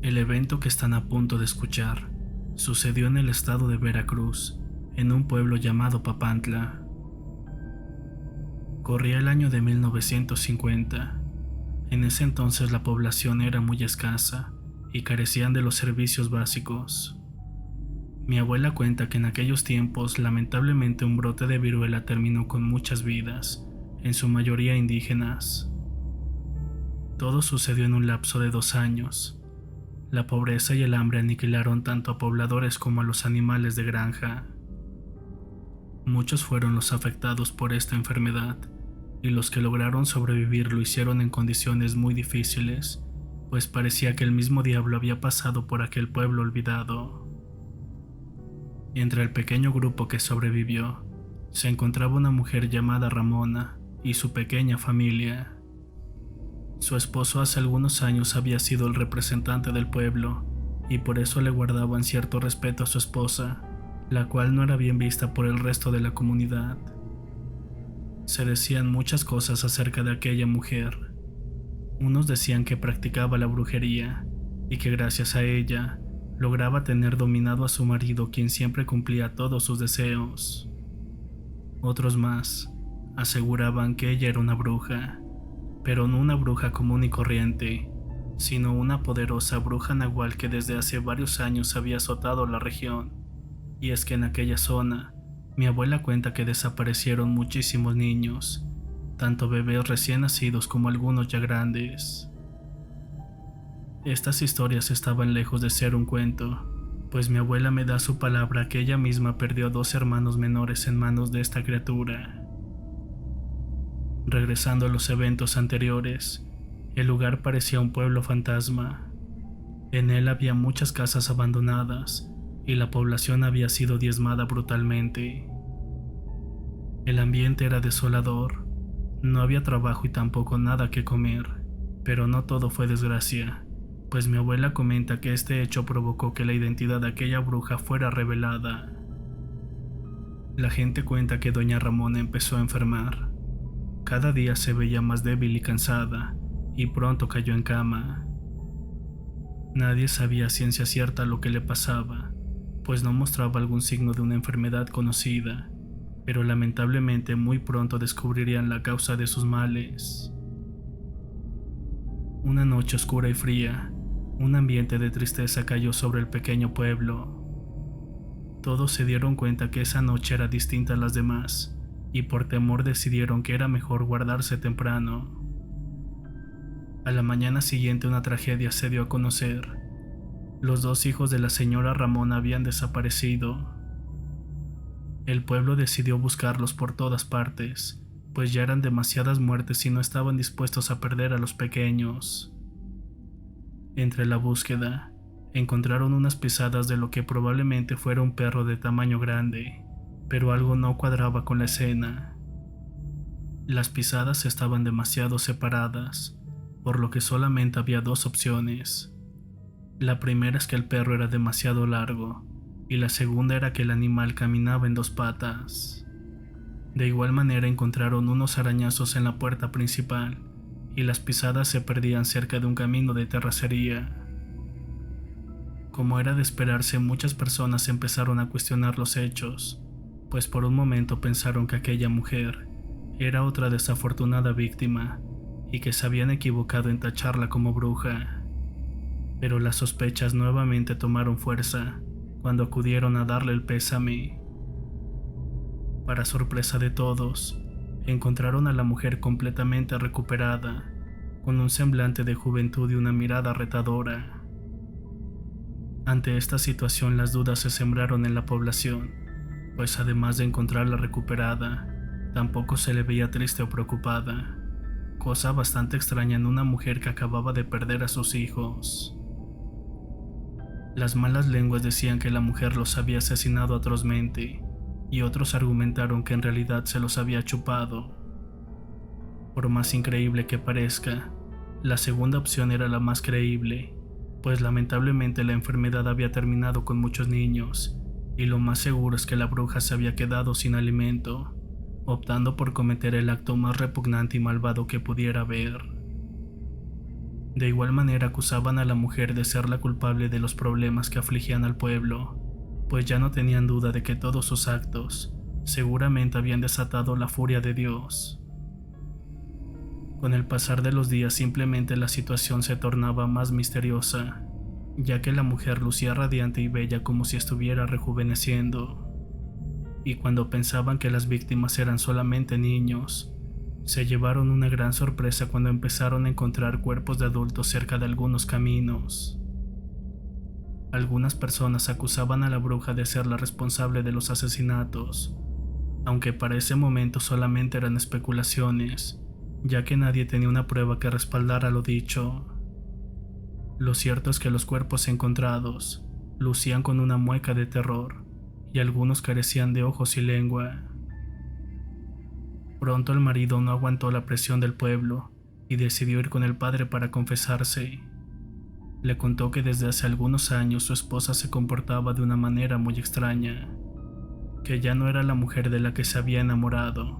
El evento que están a punto de escuchar sucedió en el estado de Veracruz, en un pueblo llamado Papantla. Corría el año de 1950. En ese entonces la población era muy escasa y carecían de los servicios básicos. Mi abuela cuenta que en aquellos tiempos lamentablemente un brote de viruela terminó con muchas vidas, en su mayoría indígenas. Todo sucedió en un lapso de 2 años. La pobreza y el hambre aniquilaron tanto a pobladores como a los animales de granja. Muchos fueron los afectados por esta enfermedad, y los que lograron sobrevivir lo hicieron en condiciones muy difíciles, pues parecía que el mismo diablo había pasado por aquel pueblo olvidado. Entre el pequeño grupo que sobrevivió, se encontraba una mujer llamada Ramona y su pequeña familia. Su esposo hace algunos años había sido el representante del pueblo, y por eso le guardaban cierto respeto a su esposa, la cual no era bien vista por el resto de la comunidad. Se decían muchas cosas acerca de aquella mujer. Unos decían que practicaba la brujería, y que gracias a ella lograba tener dominado a su marido, quien siempre cumplía todos sus deseos. Otros más aseguraban que ella era una bruja, pero no una bruja común y corriente, sino una poderosa bruja nahual que desde hace varios años había azotado la región. Y es que en aquella zona, mi abuela cuenta que desaparecieron muchísimos niños, tanto bebés recién nacidos como algunos ya grandes. Estas historias estaban lejos de ser un cuento, pues mi abuela me da su palabra que ella misma perdió 2 hermanos menores en manos de esta criatura. Regresando a los eventos anteriores, el lugar parecía un pueblo fantasma. En él había muchas casas abandonadas y la población había sido diezmada brutalmente. El ambiente era desolador, no había trabajo y tampoco nada que comer, pero no todo fue desgracia, pues mi abuela comenta que este hecho provocó que la identidad de aquella bruja fuera revelada. La gente cuenta que doña Ramona empezó a enfermar. Cada día se veía más débil y cansada, y pronto cayó en cama. Nadie sabía a ciencia cierta lo que le pasaba, pues no mostraba algún signo de una enfermedad conocida, pero lamentablemente muy pronto descubrirían la causa de sus males. Una noche oscura y fría, un ambiente de tristeza cayó sobre el pequeño pueblo. Todos se dieron cuenta que esa noche era distinta a las demás, y por temor decidieron que era mejor guardarse temprano. A la mañana siguiente una tragedia se dio a conocer. Los 2 hijos de la señora Ramón habían desaparecido. El pueblo decidió buscarlos por todas partes, pues ya eran demasiadas muertes y no estaban dispuestos a perder a los pequeños. Entre la búsqueda, encontraron unas pisadas de lo que probablemente fuera un perro de tamaño grande, pero algo no cuadraba con la escena. Las pisadas estaban demasiado separadas, por lo que solamente había 2 opciones. La primera es que el perro era demasiado largo, y la segunda era que el animal caminaba en 2 patas. De igual manera encontraron unos arañazos en la puerta principal, y las pisadas se perdían cerca de un camino de terracería. Como era de esperarse, muchas personas empezaron a cuestionar los hechos, pues por un momento pensaron que aquella mujer era otra desafortunada víctima y que se habían equivocado en tacharla como bruja. Pero las sospechas nuevamente tomaron fuerza cuando acudieron a darle el pésame. Para sorpresa de todos, encontraron a la mujer completamente recuperada, con un semblante de juventud y una mirada retadora. Ante esta situación, las dudas se sembraron en la población, pues además de encontrarla recuperada, tampoco se le veía triste o preocupada, cosa bastante extraña en una mujer que acababa de perder a sus hijos. Las malas lenguas decían que la mujer los había asesinado atrozmente, y otros argumentaron que en realidad se los había chupado. Por más increíble que parezca, la segunda opción era la más creíble, pues lamentablemente la enfermedad había terminado con muchos niños, y lo más seguro es que la bruja se había quedado sin alimento, optando por cometer el acto más repugnante y malvado que pudiera haber. De igual manera acusaban a la mujer de ser la culpable de los problemas que afligían al pueblo, pues ya no tenían duda de que todos sus actos seguramente habían desatado la furia de Dios. Con el pasar de los días simplemente la situación se tornaba más misteriosa, ya que la mujer lucía radiante y bella como si estuviera rejuveneciendo. Y cuando pensaban que las víctimas eran solamente niños, se llevaron una gran sorpresa cuando empezaron a encontrar cuerpos de adultos cerca de algunos caminos. Algunas personas acusaban a la bruja de ser la responsable de los asesinatos, aunque para ese momento solamente eran especulaciones, ya que nadie tenía una prueba que respaldara lo dicho. Lo cierto es que los cuerpos encontrados lucían con una mueca de terror y algunos carecían de ojos y lengua. Pronto el marido no aguantó la presión del pueblo y decidió ir con el padre para confesarse. Le contó que desde hace algunos años su esposa se comportaba de una manera muy extraña, que ya no era la mujer de la que se había enamorado,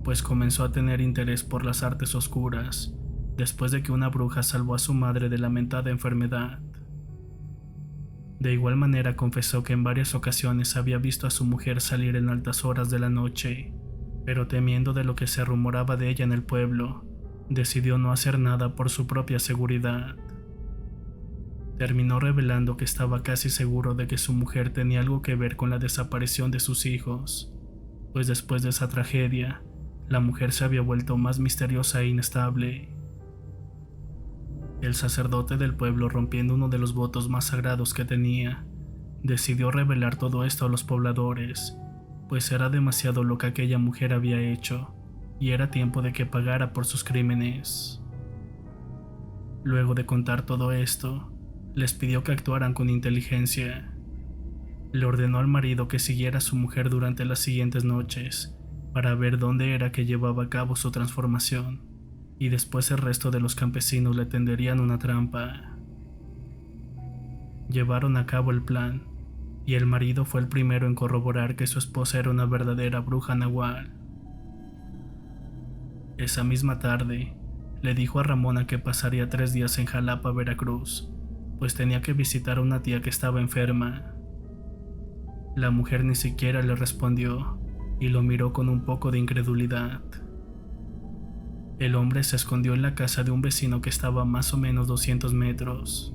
pues comenzó a tener interés por las artes oscuras, después de que una bruja salvó a su madre de lamentada enfermedad. De igual manera confesó que en varias ocasiones había visto a su mujer salir en altas horas de la noche, pero temiendo de lo que se rumoraba de ella en el pueblo, decidió no hacer nada por su propia seguridad. Terminó revelando que estaba casi seguro de que su mujer tenía algo que ver con la desaparición de sus hijos, pues después de esa tragedia, la mujer se había vuelto más misteriosa e inestable. El sacerdote del pueblo, rompiendo uno de los votos más sagrados que tenía, decidió revelar todo esto a los pobladores, pues era demasiado lo que aquella mujer había hecho, y era tiempo de que pagara por sus crímenes. Luego de contar todo esto, les pidió que actuaran con inteligencia. Le ordenó al marido que siguiera a su mujer durante las siguientes noches, para ver dónde era que llevaba a cabo su transformación, y después el resto de los campesinos le tenderían una trampa. Llevaron a cabo el plan, y el marido fue el primero en corroborar que su esposa era una verdadera bruja nahual. Esa misma tarde, le dijo a Ramona que pasaría 3 días en Jalapa, Veracruz, pues tenía que visitar a una tía que estaba enferma. La mujer ni siquiera le respondió, y lo miró con un poco de incredulidad. El hombre se escondió en la casa de un vecino que estaba a más o menos 200 metros.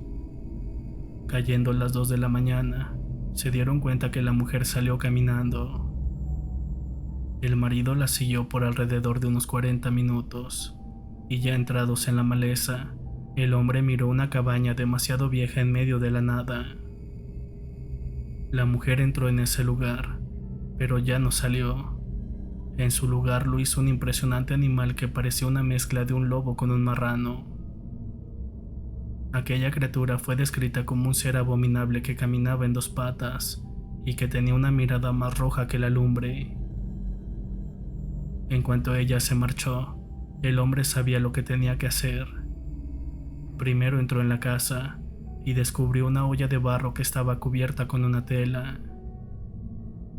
Cayendo las 2 de la mañana, se dieron cuenta que la mujer salió caminando. El marido la siguió por alrededor de unos 40 minutos, y ya entrados en la maleza, el hombre miró una cabaña demasiado vieja en medio de la nada. La mujer entró en ese lugar, pero ya no salió. En su lugar lo hizo un impresionante animal que parecía una mezcla de un lobo con un marrano. Aquella criatura fue descrita como un ser abominable que caminaba en 2 patas y que tenía una mirada más roja que la lumbre. En cuanto ella se marchó, el hombre sabía lo que tenía que hacer. Primero entró en la casa y descubrió una olla de barro que estaba cubierta con una tela.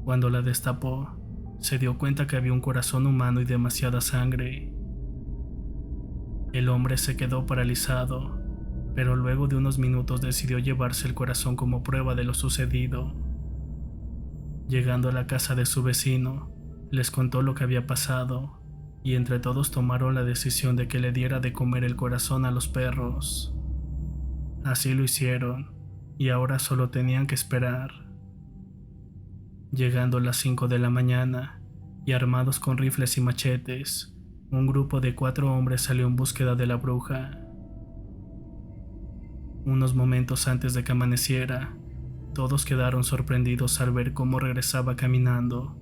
Cuando la destapó, se dio cuenta que había un corazón humano y demasiada sangre. El hombre se quedó paralizado, pero luego de unos minutos decidió llevarse el corazón como prueba de lo sucedido. Llegando a la casa de su vecino, les contó lo que había pasado, y entre todos tomaron la decisión de que le diera de comer el corazón a los perros. Así lo hicieron, y ahora solo tenían que esperar. Llegando a las 5 de la mañana, y armados con rifles y machetes, un grupo de 4 hombres salió en búsqueda de la bruja. Unos momentos antes de que amaneciera, todos quedaron sorprendidos al ver cómo regresaba caminando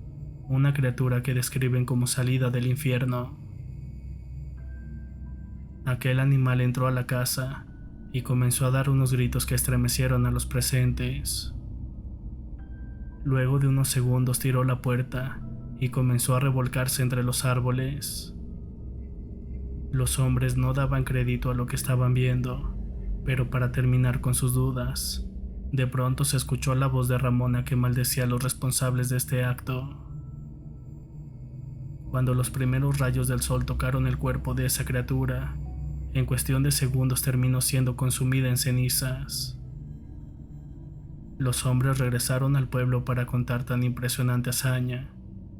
una criatura que describen como salida del infierno. Aquel animal entró a la casa y comenzó a dar unos gritos que estremecieron a los presentes. Luego de unos segundos tiró la puerta y comenzó a revolcarse entre los árboles. Los hombres no daban crédito a lo que estaban viendo, pero para terminar con sus dudas, de pronto se escuchó la voz de Ramona que maldecía a los responsables de este acto. Cuando los primeros rayos del sol tocaron el cuerpo de esa criatura, En cuestión de segundos terminó siendo consumida en cenizas. Los hombres regresaron al pueblo para contar tan impresionante hazaña,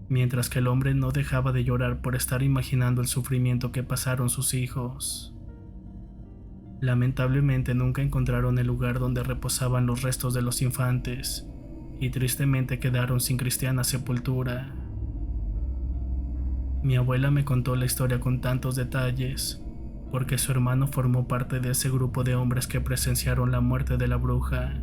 mientras que el hombre no dejaba de llorar por estar imaginando el sufrimiento que pasaron sus hijos. Lamentablemente nunca encontraron el lugar donde reposaban los restos de los infantes, y tristemente quedaron sin cristiana sepultura. Mi abuela me contó la historia con tantos detalles, porque su hermano formó parte de ese grupo de hombres que presenciaron la muerte de la bruja.